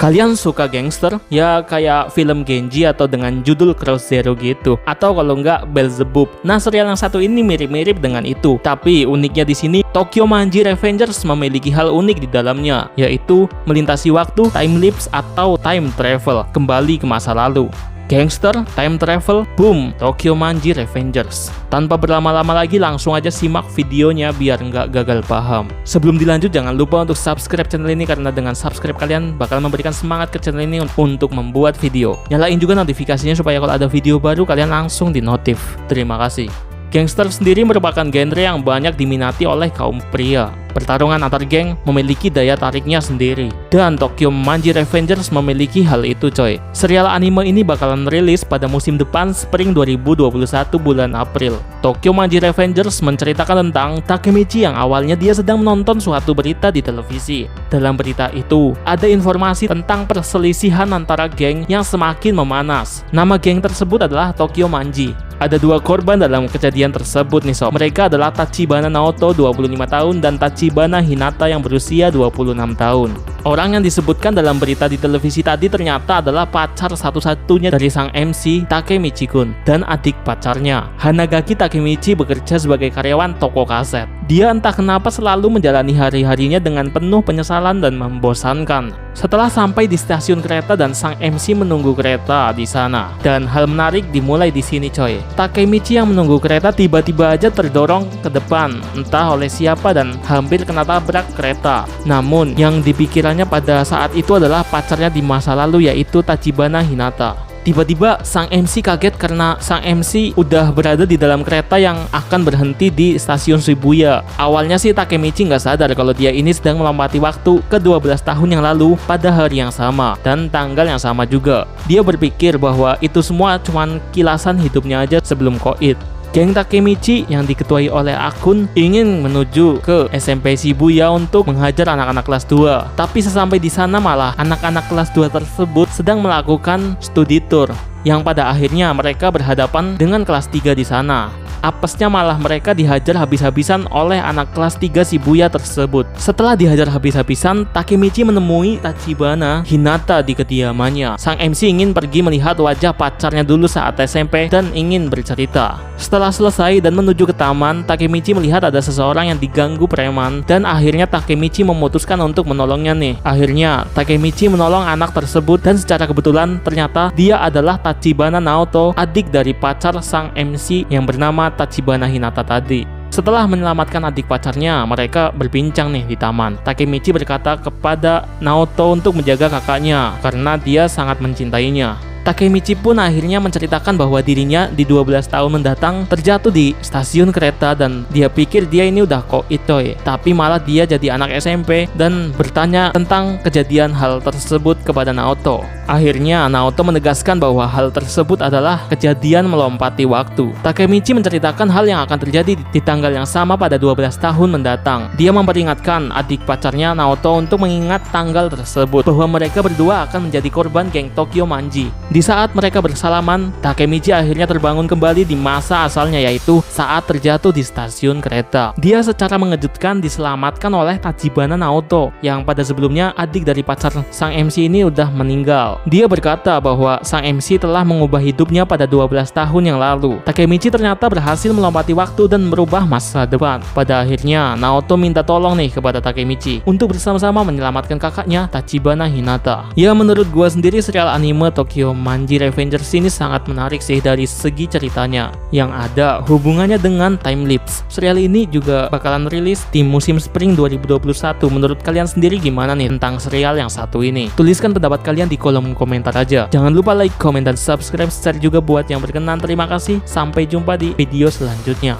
Kalian suka gangster? Ya kayak film Genji atau dengan judul Cross Zero gitu. Atau kalau nggak Beelzebub. Nah, serial yang satu ini mirip-mirip dengan itu. Tapi uniknya di sini Tokyo Manji Revengers memiliki hal unik di dalamnya, yaitu melintasi waktu, time lapse atau time travel, kembali ke masa lalu. Gangster, time travel, boom, Tokyo Manji Revengers. Tanpa berlama-lama lagi, langsung aja simak videonya biar nggak gagal paham. Sebelum dilanjut, jangan lupa untuk subscribe channel ini karena dengan subscribe kalian bakal memberikan semangat ke channel ini untuk membuat video. Nyalain juga notifikasinya supaya kalau ada video baru kalian langsung di notif. Terima kasih. Gangster sendiri merupakan genre yang banyak diminati oleh kaum pria. Pertarungan antar geng memiliki daya tariknya sendiri. Dan Tokyo Manji Revengers memiliki hal itu coy. Serial anime ini bakalan rilis pada musim depan Spring 2021 bulan April. Tokyo Manji Revengers menceritakan tentang Takemichi yang awalnya dia sedang menonton suatu berita di televisi. Dalam berita itu, ada informasi tentang perselisihan antara geng yang semakin memanas. Nama geng tersebut adalah Tokyo Manji. Ada dua korban dalam kejadian tersebut nih sob. Mereka adalah Tachibana Naoto 25 tahun dan Tachibana Hinata yang berusia 26 tahun. Orang yang disebutkan dalam berita di televisi tadi ternyata adalah pacar satu-satunya dari sang MC Takemichi-kun dan adik pacarnya. Hanagaki Takemichi bekerja sebagai karyawan toko kaset. Dia entah kenapa selalu menjalani hari-harinya dengan penuh penyesalan dan membosankan. Setelah sampai di stasiun kereta dan sang MC menunggu kereta di sana. Dan hal menarik dimulai di sini coy. Takemichi yang menunggu kereta tiba-tiba aja terdorong ke depan, entah oleh siapa dan hampir kena tabrak kereta. Namun yang dipikirannya pada saat itu adalah pacarnya di masa lalu, yaitu Tachibana Hinata. Tiba-tiba sang MC kaget karena sang MC udah berada di dalam kereta yang akan berhenti di stasiun Shibuya. Awalnya sih Takemichi nggak sadar kalau dia ini sedang melompati waktu ke 12 tahun yang lalu pada hari yang sama dan tanggal yang sama juga. Dia berpikir bahwa itu semua cuman kilasan hidupnya aja sebelum koit. Geng Takemichi yang diketuai oleh Akun ingin menuju ke SMP Shibuya untuk menghajar anak-anak kelas 2. Tapi sesampai di sana malah anak-anak kelas 2 tersebut sedang melakukan studi tour yang pada akhirnya mereka berhadapan dengan kelas 3 di sana. Apesnya malah mereka dihajar habis-habisan oleh anak kelas 3 Shibuya tersebut. Setelah dihajar habis-habisan, Takemichi menemui Tachibana Hinata di kediamannya. Sang MC ingin pergi melihat wajah pacarnya dulu saat SMP dan ingin bercerita. Setelah selesai dan menuju ke taman, Takemichi melihat ada seseorang yang diganggu preman dan akhirnya Takemichi memutuskan untuk menolongnya nih. Akhirnya Takemichi menolong anak tersebut dan secara kebetulan ternyata dia adalah Tachibana Naoto, adik dari pacar sang MC yang bernama Tachibana Hinata tadi. Setelah menyelamatkan adik pacarnya, mereka berbincang nih di taman. Takemichi berkata kepada Naoto untuk menjaga kakaknya karena dia sangat mencintainya. Takemichi pun akhirnya menceritakan bahwa dirinya di 12 tahun mendatang terjatuh di stasiun kereta dan dia pikir dia ini udah koit coy. Tapi malah dia jadi anak SMP dan bertanya tentang kejadian hal tersebut kepada Naoto. Akhirnya Naoto menegaskan bahwa hal tersebut adalah kejadian melompati waktu. Takemichi menceritakan hal yang akan terjadi di tanggal yang sama pada 12 tahun mendatang. Dia memperingatkan adik pacarnya Naoto untuk mengingat tanggal tersebut bahwa mereka berdua akan menjadi korban geng Tokyo Manji. Di saat mereka bersalaman, Takemichi akhirnya terbangun kembali di masa asalnya, yaitu saat terjatuh di stasiun kereta. Dia secara mengejutkan diselamatkan oleh Tachibana Naoto yang pada sebelumnya adik dari pacar sang MC ini udah meninggal. Dia berkata bahwa sang MC telah mengubah hidupnya pada 12 tahun yang lalu. Takemichi ternyata berhasil melompati waktu dan merubah masa depan. Pada akhirnya Naoto minta tolong nih kepada Takemichi untuk bersama-sama menyelamatkan kakaknya Tachibana Hinata. Ya menurut gua sendiri serial anime Tokyo Manji Revengers ini sangat menarik sih dari segi ceritanya yang ada hubungannya dengan time lapse. Serial ini juga bakalan rilis di musim Spring 2021. Menurut kalian sendiri gimana nih tentang serial yang satu ini? Tuliskan pendapat kalian di kolom komentar aja. Jangan lupa like, komen, dan subscribe, share juga buat yang berkenan. Terima kasih. Sampai jumpa di video selanjutnya.